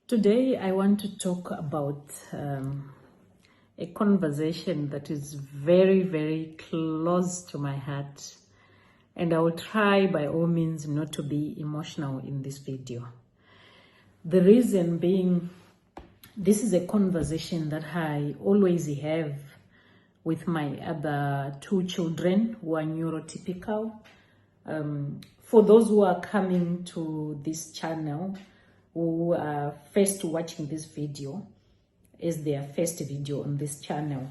Today, I want to talk about a conversation that is very, very close to my heart. And I will try by all means not to be emotional in this video. The reason being, this is a conversation that I always have with my other two children who are neurotypical. For those who are coming to this channel, who are first watching this video as their first video on this channel,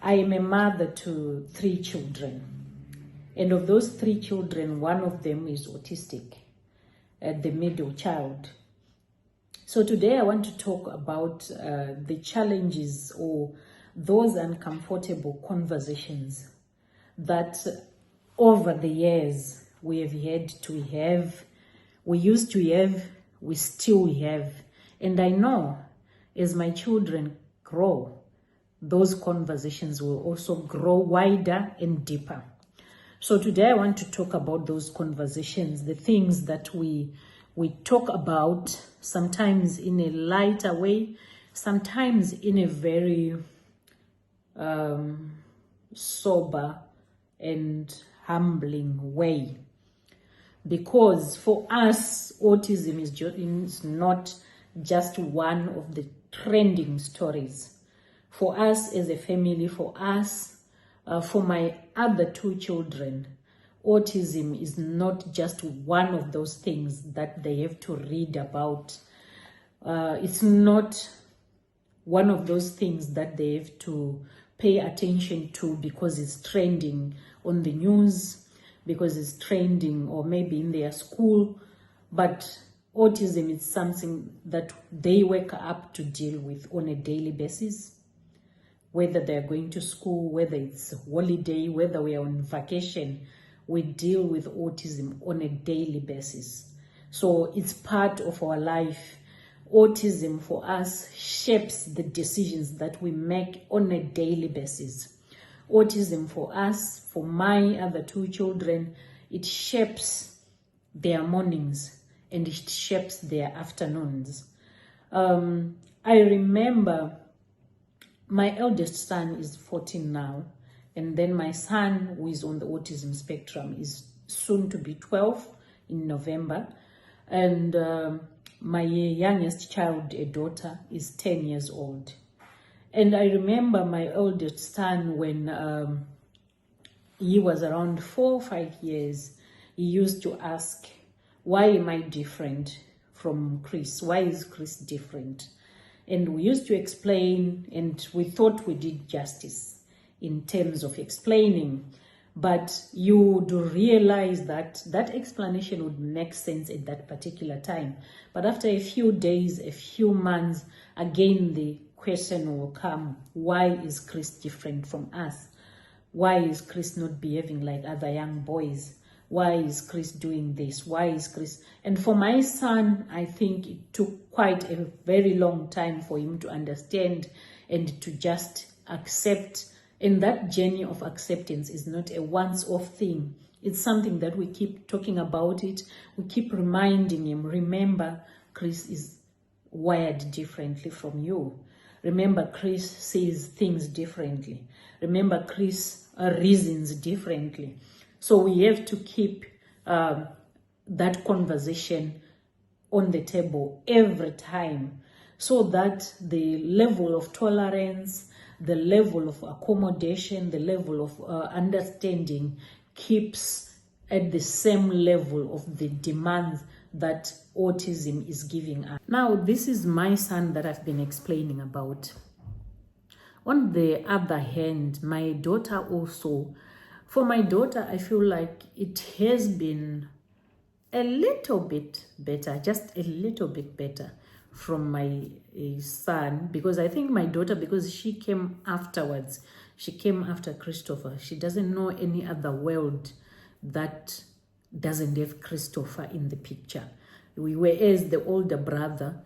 I am a mother to 3 children. And of those 3 children, one of them is autistic, the middle child. So today I want to talk about the challenges or those uncomfortable conversations that over the years we have had to have, we used to have, we still have. And I know as my children grow, those conversations will also grow wider and deeper. So today I want to talk about those conversations, the things that we talk about, sometimes in a lighter way, sometimes in a very sober and humbling way. Because for us, autism is not just one of the trending stories. For us as a family, for us, for my other 2 children, autism is not just one of those things that they have to read about. It's not one of those things that they have to pay attention to because it's trending on the news, because it's trending or maybe in their school. But autism is something that they wake up to deal with on a daily basis. Whether they're going to school, whether it's holiday, whether we are on vacation, we deal with autism on a daily basis. So it's part of our life. Autism for us shapes the decisions that we make on a daily basis. Autism for us, for my other 2 children, it shapes their mornings and it shapes their afternoons. I remember my eldest son is 14 now, and then my son, who is on the autism spectrum, is soon to be 12 in November, and my youngest child, a daughter, is 10 years old. And I remember my oldest son, when he was around 4 or 5 years, he used to ask, why am I different from Chris? Why is Chris different? And we used to explain, and we thought we did justice in terms of explaining. But you would realize that that explanation would make sense at that particular time. But after a few days, a few months, again the question will come, why is Chris different from us? Why is Chris not behaving like other young boys? Why is Chris doing this? Why is Chris? And for my son, I think it took quite a very long time for him to understand and to just accept. And that journey of acceptance is not a once-off thing. It's something that we keep talking about it. We keep reminding him, remember, Chris is wired differently from you. Remember, Chris sees things differently. Remember, Chris reasons differently. So we have to keep that conversation on the table every time, so that the level of tolerance, the level of accommodation, the level of understanding keeps at the same level of the demands that autism is giving us. Now, this is my son that I've been explaining about. On the other hand, my daughter also, for my daughter, I feel like it has been a little bit better, just a little bit better from my son, because I think my daughter, because she came afterwards, she came after Christopher. She doesn't know any other world that doesn't have Christopher in the picture. Whereas the older brother,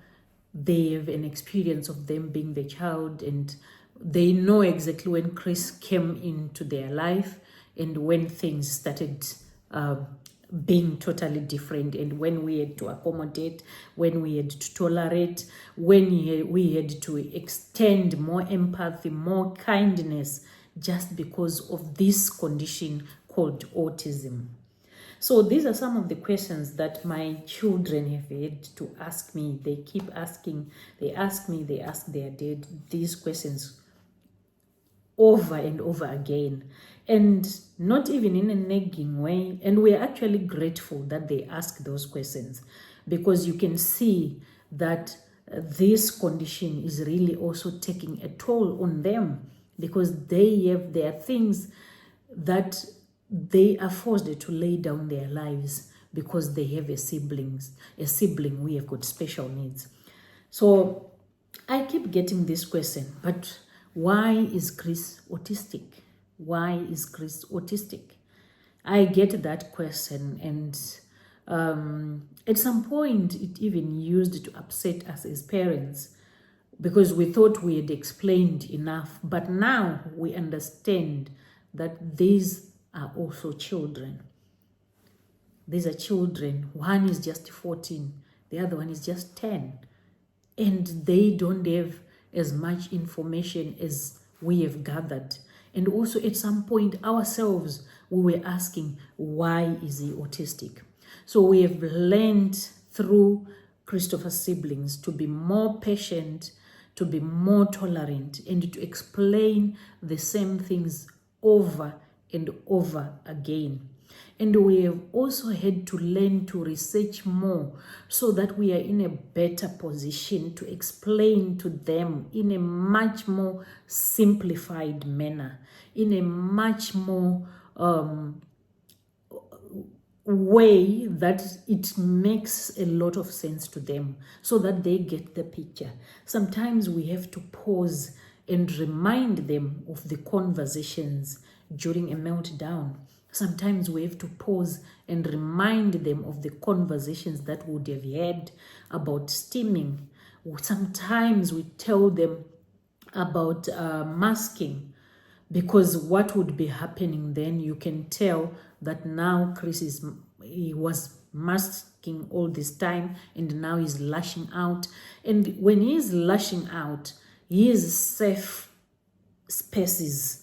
they have an experience of them being the child, and they know exactly when Chris came into their life and when things started being totally different, and when we had to accommodate, when we had to tolerate, when we had to extend more empathy, more kindness, just because of this condition called autism. So these are some of the questions that my children have had to ask me. They keep asking, they ask me, they ask their dad these questions over and over again, and not even in a nagging way. And we're actually grateful that they ask those questions, because you can see that this condition is really also taking a toll on them, because there are things that they are forced to lay down their lives because they have a sibling we have got special needs. So I keep getting this question, but why is Chris autistic? Why is Chris autistic? I get that question, and at some point it even used to upset us as parents, because we thought we had explained enough. But now we understand that these are also children. These are children. One is just 14, the other one is just 10. And they don't have as much information as we have gathered. And also at some point ourselves, we were asking, why is he autistic? So we have learned through Christopher's siblings to be more patient, to be more tolerant, and to explain the same things over and over again. And we have also had to learn to research more, so that we are in a better position to explain to them in a much more simplified manner, in a much more way that it makes a lot of sense to them, so that they get the picture. Sometimes we have to pause and remind them of the conversations during a meltdown. Sometimes we have to pause and remind them of the conversations that we would have had about stimming. Sometimes we tell them about masking, because what would be happening then, you can tell that now he was masking all this time, and now he's lashing out. And when he's lashing out, his safe spaces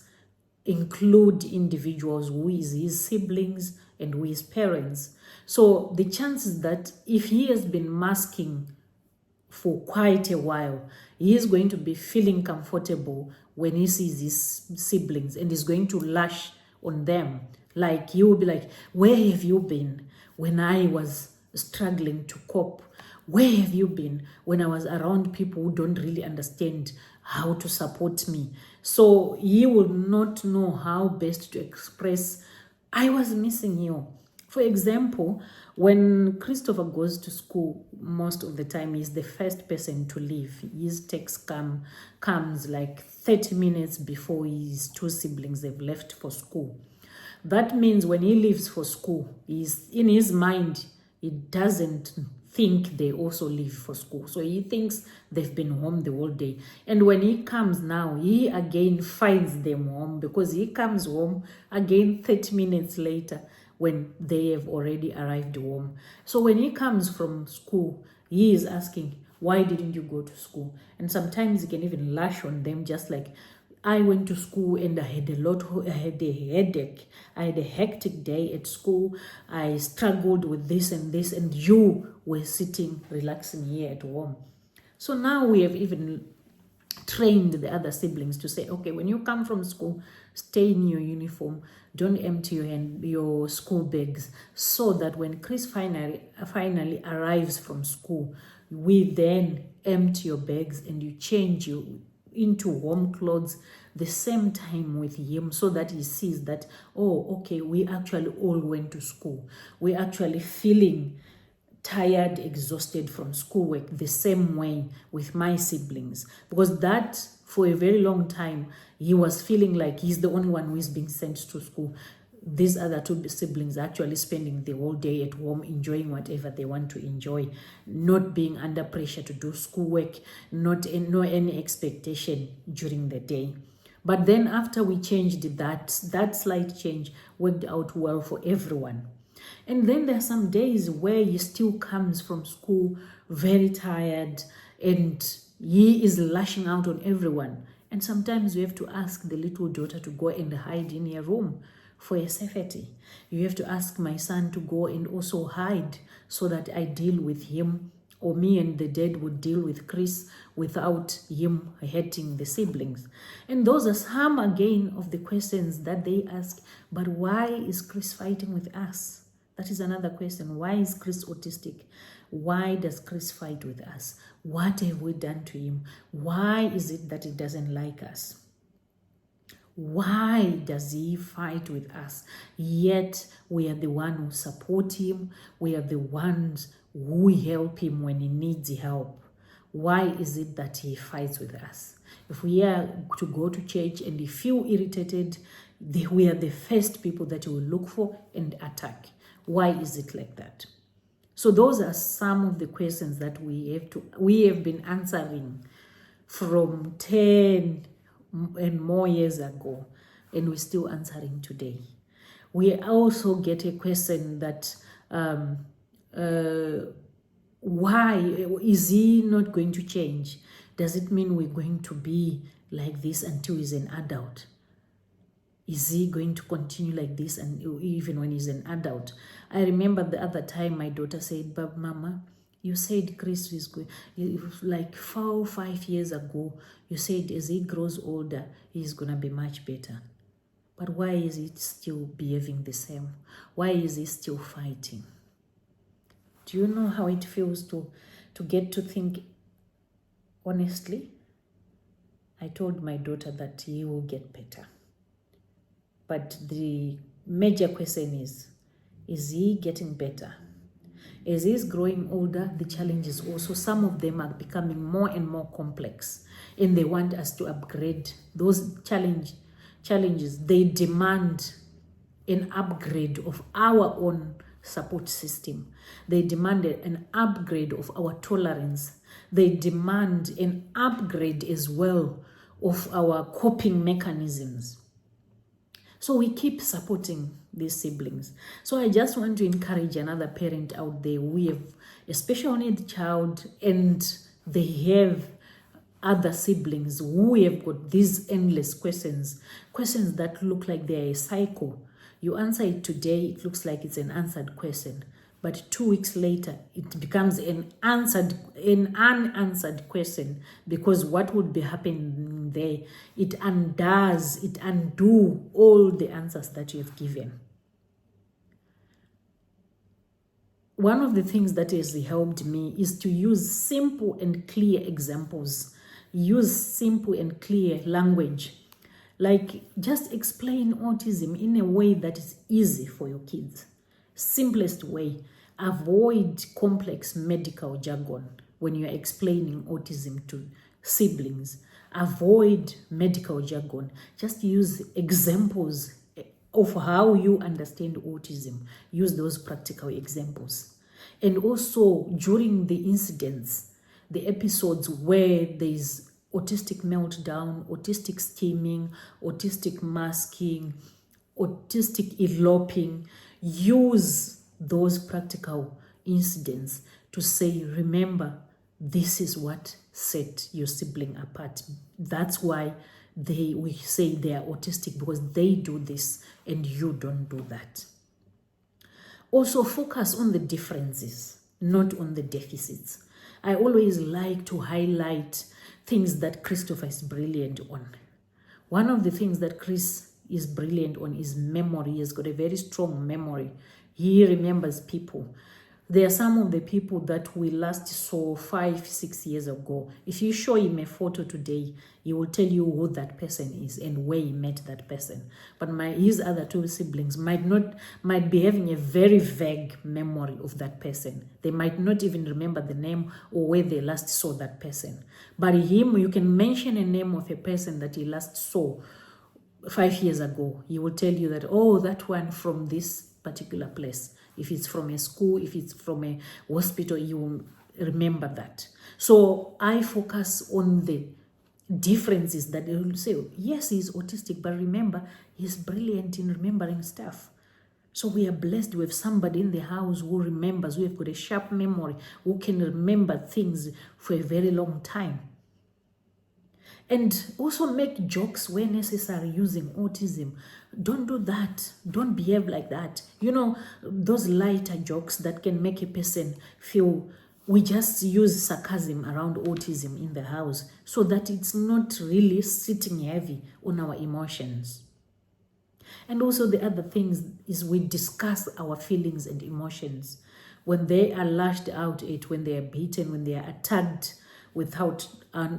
include individuals who is his siblings and who his parents. So the chances that if he has been masking for quite a while, he is going to be feeling comfortable when he sees his siblings, and is going to lash on them. Like, he will be like, where have you been when I was struggling to cope? Where have you been when I was around people who don't really understand how to support me? So he will not know how best to express, I was missing you. For example, when Christopher goes to school, most of the time he's the first person to leave. His text comes like 30 minutes before his two siblings have left for school. That means when he leaves for school, he's in his mind, he doesn't think they also leave for school. So he thinks they've been home the whole day. And when he comes now, he again finds them home, because he comes home again 30 minutes later when they have already arrived home. So when he comes from school, he is asking, why didn't you go to school? And sometimes he can even lash on them, just like, I went to school and I had a headache. I had a hectic day at school. I struggled with this and this, and you were sitting, relaxing here at home. So now we have even trained the other siblings to say, okay, when you come from school, stay in your uniform. Don't empty your school bags, so that when Chris finally arrives from school, we then empty your bags and you change you into warm clothes the same time with him, so that he sees that, oh, okay, we actually all went to school. We're actually feeling tired, exhausted from schoolwork the same way with my siblings. Because that, for a very long time, he was feeling like he's the only one who is being sent to school. These other two siblings are actually spending the whole day at home, enjoying whatever they want to enjoy, not being under pressure to do schoolwork, no any expectation during the day. But then after we changed that slight change worked out well for everyone. And then there are some days where he still comes from school very tired and he is lashing out on everyone. And sometimes you have to ask the little daughter to go and hide in a room for a safety. You have to ask my son to go and also hide so that I deal with him, or me and the dad would deal with Chris without him hurting the siblings. And those are some again of the questions that they ask. But why is Chris fighting with us? That is another question. Why is Chris autistic? Why does Chris fight with us? What have we done to him? Why is it that he doesn't like us? Why does he fight with us? Yet we are the ones who support him. We are the ones who help him when he needs help. Why is it that he fights with us? If we are to go to church and he feel irritated, we are the first people that he will look for and attack. Why is it like that? So those are some of the questions that we have been answering from 10 and more years ago, and we're still answering today. We also get a question that why is he not going to change? Does it mean we're going to be like this until he's an adult? Is he going to continue like this and even when he's an adult? I remember the other time my daughter said, "But Mama, you said Chris is going, like 4 or 5 years ago, you said as he grows older, he's going to be much better. But why is he still behaving the same? Why is he still fighting?" Do you know how it feels to get to think honestly? I told my daughter that he will get better. But the major question is he getting better? As he's growing older, the challenges also, some of them are becoming more and more complex, and they want us to upgrade those challenges. They demand an upgrade of our own support system. They demand an upgrade of our tolerance. They demand an upgrade as well of our coping mechanisms. So we keep supporting these siblings. So I just want to encourage another parent out there who have a special need child and they have other siblings who have got these endless questions that look like they're a cycle. You answer it today, it looks like it's an answered question. But 2 weeks later, it becomes an unanswered question, because what would be happening there? It undo all the answers that you have given. One of the things that has helped me is to use simple and clear examples. Use simple and clear language. Like, just explain autism in a way that is easy for your kids. Simplest way. Avoid complex medical jargon when you are explaining autism to siblings. Avoid medical jargon. Just use examples of how you understand autism. Use those practical examples. And also during the incidents, the episodes where there's autistic meltdown, autistic steaming, autistic masking, autistic eloping, use those practical incidents to say, remember, this is what set your sibling apart. That's why we say they are autistic, because they do this and you don't do that. Also focus on the differences, not on the deficits. I always like to highlight things that Christopher is brilliant on. One of the things that Chris is brilliant on is memory. He has got a very strong memory. He remembers people. There are some of the people that we last saw 5-6 years ago. If you show him a photo today, he will tell you who that person is and where he met that person. But his other 2 siblings might be having a very vague memory of that person. They might not even remember the name or where they last saw that person. But him, you can mention a name of a person that he last saw 5 years ago. He will tell you that, oh, that one from this particular place. If it's from a school, if it's from a hospital, you will remember that. So I focus on the differences that they will say, yes, he's autistic, but remember, he's brilliant in remembering stuff. So we are blessed with somebody in the house who remembers, who have got a sharp memory, who can remember things for a very long time. And also make jokes where necessary using autism. Don't do that. Don't behave like that. You know, those lighter jokes that can make a person feel, we just use sarcasm around autism in the house so that it's not really sitting heavy on our emotions. And also the other things is we discuss our feelings and emotions. When they are lashed out at, when they are beaten, when they are attacked without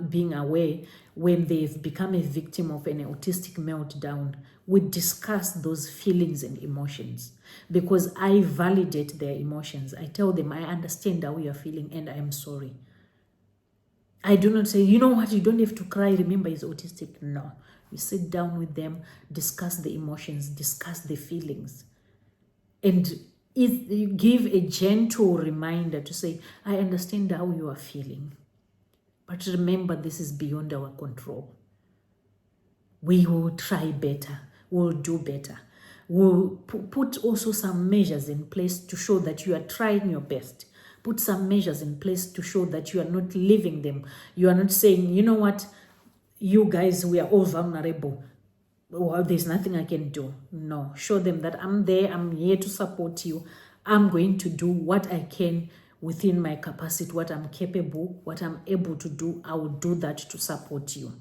being aware, when they've become a victim of an autistic meltdown, we discuss those feelings and emotions because I validate their emotions. I tell them, I understand how you're feeling and I'm sorry. I do not say, you know what, you don't have to cry, remember he's autistic. No, you sit down with them, discuss the emotions, discuss the feelings, and you give a gentle reminder to say, I understand how you are feeling, but remember this is beyond our control. We will try better, we'll do better. We'll put also some measures in place to show that you are trying your best. Put some measures in place to show that you are not leaving them. You are not saying, you know what, you guys, we are all vulnerable. Well, there's nothing I can do. No, show them that I'm there, I'm here to support you. I'm going to do what I can within my capacity, what I'm capable, what I'm able to do. I will do that to support you.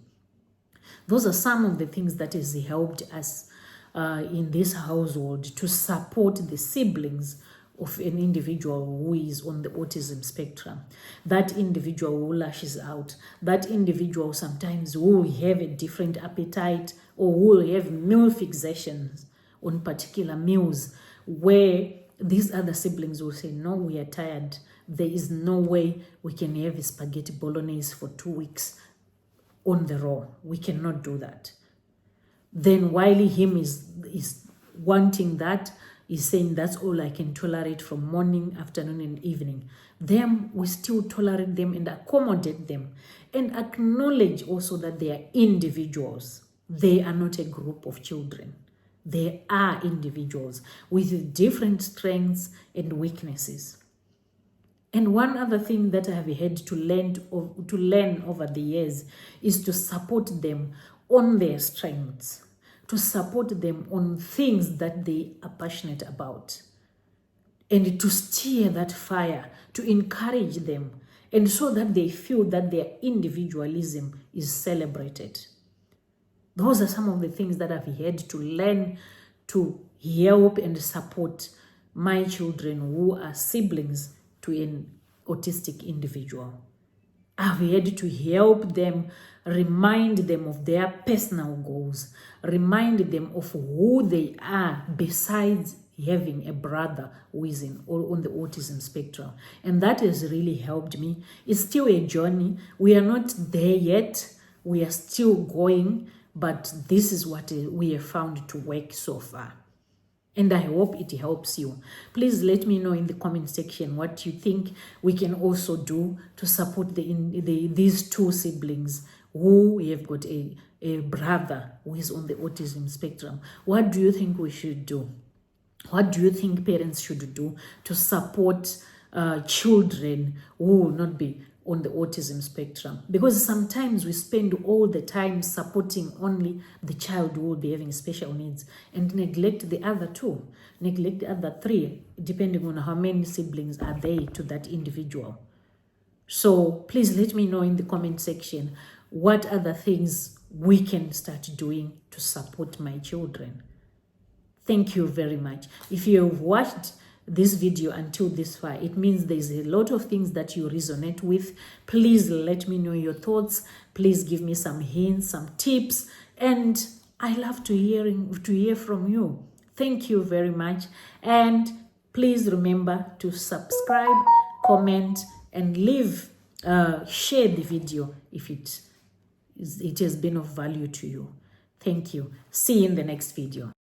Those are some of the things that has helped us in this household to support the siblings of an individual who is on the autism spectrum. That individual who lashes out, that individual sometimes will have a different appetite or will have meal fixations on particular meals where these other siblings will say, no, we are tired. There is no way we can have a spaghetti bolognese for 2 weeks on the raw. We cannot do that. Then while him is wanting that, is saying that's all I can tolerate from morning, afternoon, and evening. Them, we still tolerate them and accommodate them and acknowledge also that they are individuals. They are not a group of children. They are individuals with different strengths and weaknesses. And one other thing that I have had to learn over the years is to support them on their strengths, to support them on things that they are passionate about, and to steer that fire, to encourage them, and so that they feel that their individualism is celebrated. Those are some of the things that I've had to learn to help and support my children who are siblings to an autistic individual. I've had to help them, remind them of their personal goals, remind them of who they are besides having a brother who is on the autism spectrum. And that has really helped me. It's still a journey. We are not there yet. We are still going, but this is what we have found to work so far. And I hope it helps you. Please let me know in the comment section what you think we can also do to support these two siblings who have got a brother who is on the autism spectrum. What do you think we should do? What do you think parents should do to support children who will not be on the autism spectrum? Because sometimes we spend all the time supporting only the child who will be having special needs and neglect the other two, neglect the other three, depending on how many siblings are there to that individual. So please let me know in the comment section what other things we can start doing to support my children. Thank you very much. If you have watched this video until this far, it means there's a lot of things that you resonate with. Please let me know your thoughts. Please give me some hints, some tips, and I love to hear from you. Thank you very much, and please remember to subscribe, comment, and share the video if it has been of value to you. Thank you. See you in the next video.